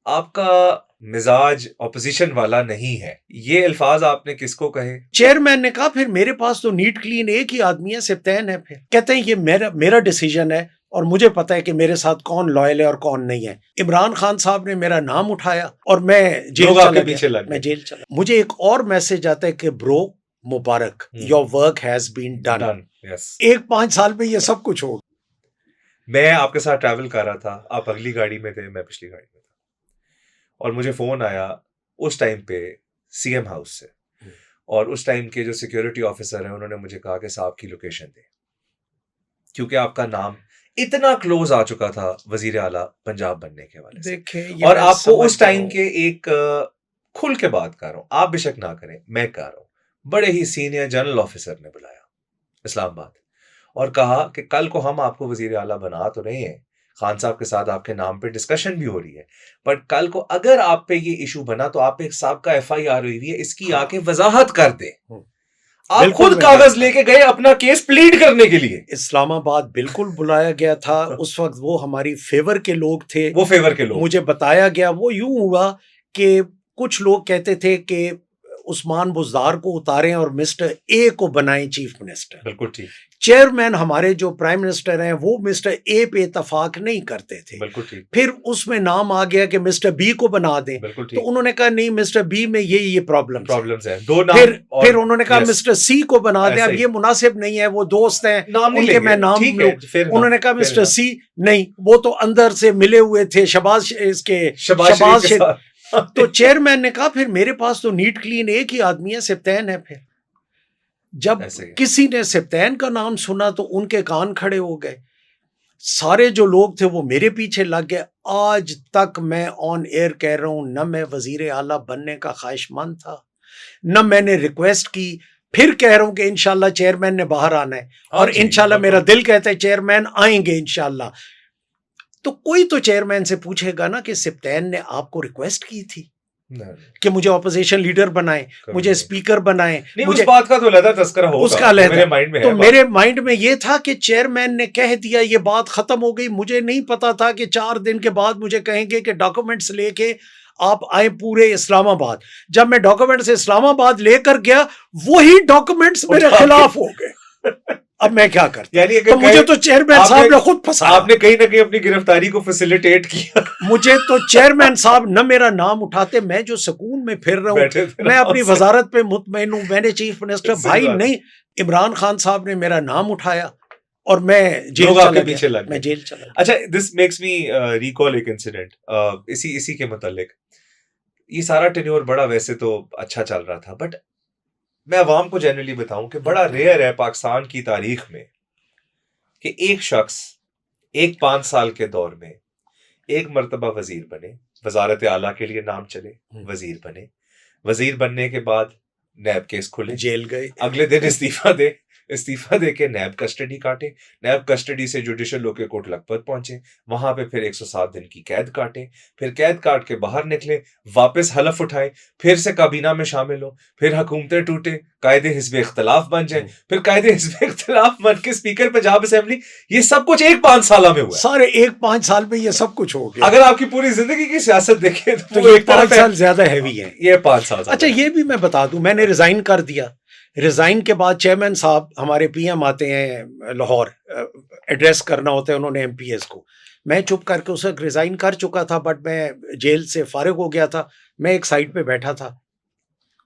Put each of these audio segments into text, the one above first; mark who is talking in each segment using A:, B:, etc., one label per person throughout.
A: آپ کا مزاج اپوزیشن والا نہیں ہے، یہ الفاظ آپ نے کس کو کہے؟
B: چیئرمین نے کہا پھر میرے پاس تو نیٹ کلین ایک ہی آدمی ہے، سبطین ہے. پھر کہتے ہیں یہ میرا ڈیسیجن ہے اور مجھے پتا ہے کہ میرے ساتھ کون لائل ہے اور کون نہیں ہے. عمران خان صاحب نے میرا نام اٹھایا اور میں جیل چلا گیا. میں جیل چلا. مجھے ایک اور میسج آتا ہے کہ برو مبارک، your work has been done. ایک 5 سال میں یہ سب کچھ ہو.
A: میں آپ کے ساتھ ٹریول کر رہا تھا، آپ اگلی گاڑی میں تھے، میں پچھلی گاڑی میں تھا، اور مجھے فون آیا اس ٹائم پہ سی ایم ہاؤس سے، اور اس ٹائم کے جو سیکیورٹی آفیسر ہیں انہوں نے مجھے کہا کہ صاحب کی لوکیشن دیں، کیونکہ آپ کا نام اتنا کلوز آ چکا تھا وزیر اعلیٰ پنجاب بننے کے والے سے. اور آپ کو اس ٹائم کے ایک کھل کے بات کر رہا ہوں، آپ بے شک نہ کریں، میں کر رہا ہوں، بڑے ہی سینئر جنرل آفیسر نے بلایا اسلام آباد اور کہا کہ کل کو ہم آپ کو وزیر اعلیٰ بنا تو رہے ہیں، خان صاحب کے ساتھ آپ کے نام پہ ڈسکشن بھی ہو رہی ہے، بٹ کل کو اگر آپ پہ یہ ایشو بنا تو آپ ایک صاحب کا FIR ہوئی ہے، اس کی آ کے وضاحت کر دیں. آپ خود کاغذ لے کے گئے اپنا کیس پلیڈ کرنے کے لیے.
B: اسلام آباد بالکل بلایا گیا تھا. اس وقت وہ ہماری فیور کے لوگ تھے.
A: وہ فیور کے لوگ
B: مجھے بتایا گیا. وہ یوں ہوا کہ کچھ لوگ کہتے تھے کہ عثمان بزدار کو اتاریں اور مسٹر اے کو بنائیں چیف منسٹر.
A: بالکل ٹھیک.
B: چیئرمین ہمارے جو پرائم منسٹر ہیں وہ مسٹر اے پہ اتفاق نہیں کرتے تھے.
A: بالکل ٹھیک.
B: پھر اس میں نام آ گیا کہ مسٹر بی کو بنا دیں. تو انہوں نے کہا نہیں مسٹر بی میں یہ پرابلمز ہیں. پھر انہوں نے کہا مسٹر سی کو بنا دیں. اب یہ مناسب نہیں ہے، وہ دوست ہیں ان کے میں نام لوں. انہوں نے کہا مسٹر سی نہیں، وہ تو اندر سے ملے ہوئے تھے شہباز شریف. تو چیئرمین نے کہا پھر میرے پاس تو نیٹ کلین ایک ہی آدمی ہے، سبطین ہے. پھر جب کسی نے سبطین کا نام سنا تو ان کے کان کھڑے ہو گئے. سارے جو لوگ تھے وہ میرے پیچھے لگ گئے. آج تک میں آن ایئر کہہ رہا ہوں، نہ میں وزیر اعلیٰ بننے کا خواہش مند تھا، نہ میں نے ریکویسٹ کی. پھر کہہ رہا ہوں کہ انشاءاللہ چیئرمین نے باہر آنا ہے، اور انشاءاللہ میرا دل کہتا ہے چیئرمین آئیں گے انشاءاللہ. تو کوئی تو چیئرمین سے پوچھے گا نا کہ سبطین نے آپ کو ریکویسٹ کی تھی کہ مجھے اپوزیشن لیڈر بنائیں، مجھے اسپیکر بنائیں.
A: مجھے اس بات کا تو علیحدہ تذکرہ ہوگا،
B: اس کا علیحدہ. تو میرے مائنڈ میں یہ تھا کہ چیئرمین نے کہہ دیا، یہ بات ختم ہو گئی. مجھے نہیں پتا تھا کہ 4 دن کے بعد مجھے کہیں گے کہ ڈاکومنٹس لے کے آپ آئیں پورے اسلام آباد. جب میں ڈاکومنٹس اسلام آباد لے کر گیا، وہی ڈاکومنٹس میرے خلاف ہو گئے. اب میں کیا کرتا؟
A: یعنی
B: تو مجھے تو چیئرمین صاحب نے خود پھنسایا.
A: آپ نے کہیں نہ کہیں اپنی گرفتاری کو فیسیلیٹیٹ کیا.
B: مجھے تو چیئرمین صاحب نہ میرا نام اٹھاتے. میں جو سکون میں پھر رہا ہوں، میں اپنی وزارت پہ مطمئن ہوں. میں نے چیف منسٹر بھائی نہیں، عمران خان صاحب نے میرا نام اٹھایا اور میں جیل چلا گیا. میں جیل چلا گیا.
A: اچھا، دس میکس می ریکال ایک انسیڈنٹ اسی کے متعلق. یہ سارا ٹینیور بڑا ویسے تو اچھا چل رہا تھا، بٹ میں عوام کو جنرلی بتاؤں کہ بڑا ریئر ہے پاکستان کی تاریخ میں کہ ایک شخص ایک 5 سال کے دور میں ایک مرتبہ وزیر بنے، وزارت اعلیٰ کے لیے نام چلے، وزیر بنے، وزیر بننے کے بعد نیب کیس کھلے،
B: جیل گئے،
A: اگلے دن استعفیٰ دے کے نیب کسٹڈی کاٹے، نیب کسٹڈی سے جوڈیشل لو کے کوٹ لکھپت پہنچے، وہاں پہ پھر 107 دن کی قید کاٹے، پھر قید کاٹ کے باہر نکلے، واپس حلف اٹھائے، پھر سے کابینہ میں شامل ہو، پھر حکومتیں ٹوٹے، قائد حزب اختلاف بن جائیں، پھر قائد حزب اختلاف بن کے اسپیکر پنجاب اسمبلی. یہ سب کچھ ایک 5 سالہ میں ہوا.
B: سارے ایک 5 سال میں یہ سب کچھ ہو گیا.
A: اگر آپ کی پوری زندگی کی سیاست دیکھیں
B: تو یہ 5 سال زیادہ ہیوی ہے.
A: یہ 5 سال.
B: اچھا، یہ بھی میں بتا دوں، میں نے ریزائن کر دیا. ریزائن کے بعد چیئرمین صاحب ہمارے PM آتے ہیں لاہور، ایڈریس کرنا ہوتا ہے انہوں نے MPs کو. میں چپ کر کے اس وقت ریزائن کر چکا تھا، بٹ میں جیل سے فارغ ہو گیا تھا. میں ایک سائڈ پہ بیٹھا تھا،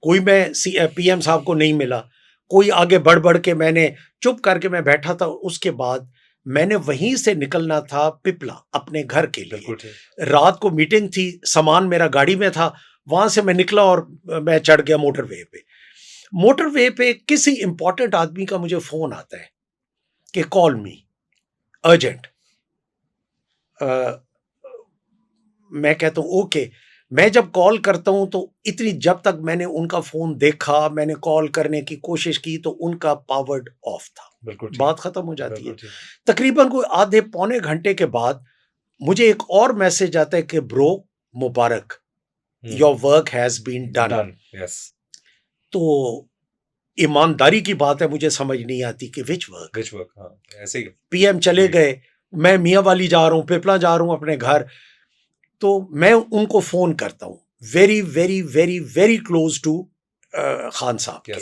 B: کوئی میں PM صاحب کو نہیں ملا، کوئی آگے بڑھ کے میں نے چپ کر کے میں بیٹھا تھا. اس کے بعد میں نے وہیں سے نکلنا تھا پپلا اپنے گھر کے لیے. رات کو میٹنگ تھی، سامان میرا گاڑی میں تھا، وہاں سے میں نکلا اور میں چڑھ گیا موٹر وے پہ. موٹر وے پہ کسی امپورٹنٹ آدمی کا مجھے فون آتا ہے کہ کال می ارجنٹ. میں کہتا ہوں اوکے. میں جب کال کرتا ہوں تو جب تک میں نے ان کا فون دیکھا، میں نے کال کرنے کی کوشش کی تو ان کا پاورڈ آف تھا. بات ختم ہو جاتی ہے. تقریباً کوئی آدھے پونے گھنٹے کے بعد مجھے ایک اور میسج آتا ہے کہ برو مبارک، your work has been done. تو ایمانداری کی بات ہے، مجھے سمجھ نہیں آتی کہ وچ ورک.
A: ایسے ہی
B: PM چلے گئے، میں میاں والی جا رہا ہوں، پپلا جا رہا ہوں اپنے گھر. تو میں ان کو فون کرتا ہوں very very very very close to Khan sahab کے.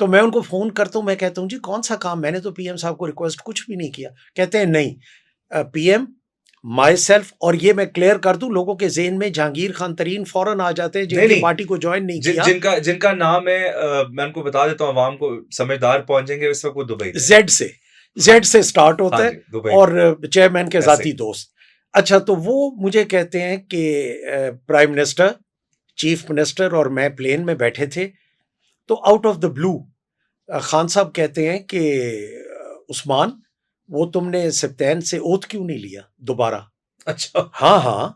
B: تو میں ان کو فون کرتا ہوں, میں کہتا ہوں جی کون سا کام, میں نے تو پی ایم صاحب کو ریکویسٹ کچھ بھی نہیں کیا. کہتے ہیں نہیں پی ایم مائی سیلف, اور یہ میں کلیئر کر دوں لوگوں کے ذہن میں جہانگیر خان ترین فوراً آ جاتے ہیں جن کی پارٹی کو جوائن نہیں کیا,
A: جن کا نام ہے میں ان کو بتا دیتا ہوں, عوام کو سمجھدار پہنچیں گے اس وقت, وہ دبئی
B: زیڈ سے سٹارٹ ہوتا ہے اور چیئرمین کے ذاتی دوست. اچھا تو وہ مجھے کہتے ہیں کہ پرائم منسٹر, چیف منسٹر اور میں پلین میں بیٹھے تھے, تو آؤٹ آف دا بلو خان صاحب کہتے ہیں کہ عثمان وہ تم نے سپتین سے اوتھ کیوں نہیں لیا دوبارہ؟
A: اچھا
B: ہاں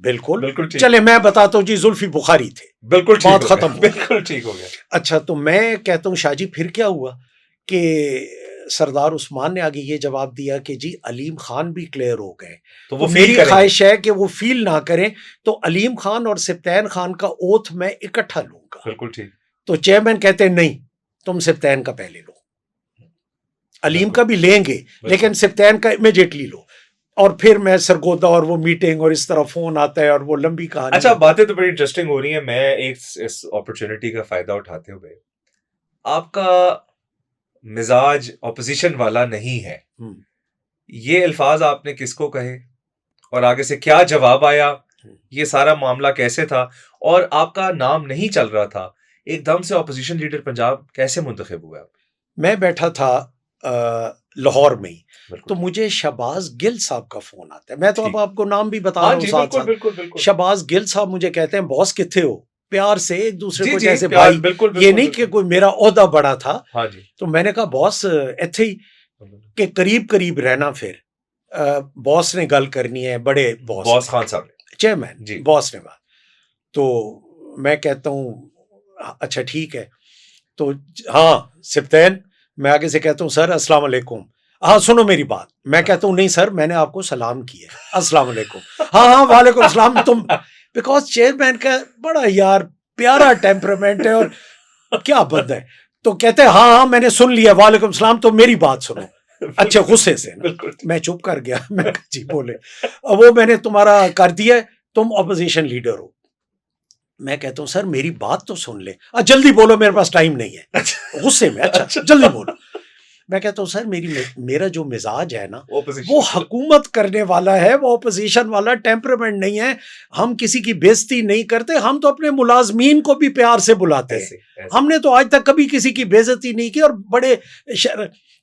B: بالکل چلے میں بتاتا ہوں جی, زلفی بخاری تھے,
A: بالکل
B: بات ختم,
A: بالکل ٹھیک ہو گیا.
B: اچھا تو میں کہتا ہوں شاہ جی پھر کیا ہوا, کہ سردار عثمان نے آگے یہ جواب دیا کہ جی علیم خان بھی کلیئر ہو گئے, تو میری خواہش ہے کہ وہ فیل نہ کریں, تو علیم خان اور سپتین خان کا اوتھ میں اکٹھا لوں گا.
A: بالکل ٹھیک.
B: تو چیئرمین کہتے ہیں نہیں تم سپتین کا پہلے لو, علیم کا بھی لیں گے لیکن سپتین کا امیجیٹلی لو, اور پھر میں سرگودا اور وہ میٹنگ اور اس طرح فون آتا ہے اور وہ لمبی کہانی.
A: اچھا باتیں تو بڑی انٹرسٹنگ ہو رہی ہیں. میں ایک اس اپرچونٹی کا فائدہ اٹھاتے ہوئے, آپ کا مزاج اپوزیشن والا نہیں ہے, یہ الفاظ آپ نے کس کو کہے اور آگے سے کیا جواب آیا, یہ سارا معاملہ کیسے تھا, اور آپ کا نام نہیں چل رہا تھا, ایک دم سے اپوزیشن لیڈر پنجاب کیسے منتخب ہوا؟
B: میں بیٹھا تھا لاہور میں ہی, تو مجھے شہباز گل صاحب کا فون آتا ہے. میں تو اب آپ کو نام بھی بتا رہا ہوں ساتھ ساتھ. شہباز گل صاحب مجھے کہتے ہیں باس کتھے ہو, پیار سے ایک دوسرے کو جیسے بھائی, یہ نہیں کہ کوئی میرا عہدہ بڑا تھا. تو میں نے کہا باس ایتھے ہی کہ قریب رہنا, پھر باس نے گل کرنی ہے, بڑے باس
A: خان صاحب
B: چیئرمین باس نے بات. تو میں کہتا ہوں اچھا ٹھیک ہے, تو ہاں سپتین, میں آگے سے کہتا ہوں سر السلام علیکم, ہاں سنو میری بات. میں کہتا ہوں نہیں سر میں نے آپ کو سلام کیا ہے, السلام علیکم. ہاں وعلیکم السلام. تم بیکاز چیئرمین کا بڑا یار پیارا ٹیمپرامنٹ ہے اور کیا بند ہے, تو کہتے ہیں ہاں میں نے سن لیا وعلیکم السلام, تو میری بات سنو. اچھا غصے سے میں چپ کر گیا, میں جی بولے, وہ میں نے تمہارا کر دیا, تم اپوزیشن لیڈر ہو. میں کہتا ہوں سر میری بات تو سن لے, جلدی بولو میرے پاس ٹائم نہیں ہے. غصے میں اچھا جلدی بولو. میں کہتا ہوں سر میرا جو مزاج ہے نا وہ حکومت کرنے والا ہے, وہ اپوزیشن والا ٹیمپرامنٹ نہیں ہے. ہم کسی کی بےزتی نہیں کرتے, ہم تو اپنے ملازمین کو بھی پیار سے بلاتے ہیں. ہم نے تو آج تک کبھی کسی کی بےزتی نہیں کی. اور بڑے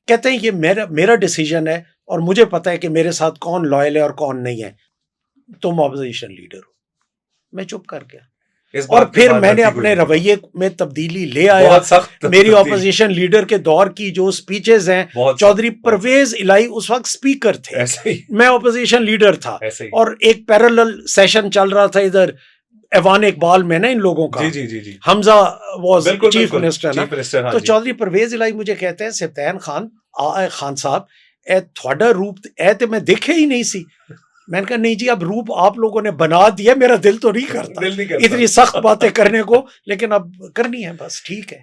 B: کہتے ہیں یہ میرا ڈیسیجن ہے اور مجھے پتا ہے کہ میرے ساتھ کون لائل ہے اور کون نہیں ہے. تم اپوزیشن لیڈر ہو. میں چپ کر گیا, اور پھر میں نے اپنے رویے میں تبدیلی لے آیا. میری اپوزیشن لیڈر کے دور کی جو سپیچز ہیں, چودھری پرویز الہی اس وقت سپیکر تھے, میں اپوزیشن لیڈر تھا, اور ایک پیرالل سیشن چل رہا تھا ادھر ایوان اقبال میں نا ان لوگوں کا, حمزہ واز چیف منسٹر نا. تو چودھری پرویز الہی مجھے کہتے ہیں سپتین خان صاحب اے تھوڑا روپ اے تے میں دیکھے ہی نہیں سی. میں نے کہا نہیں جی اب روپ آپ لوگوں نے بنا دیا, میرا دل تو نہیں کرتا اتنی سخت باتیں کرنے کو, لیکن اب کرنی ہے بس, ٹھیک ہے.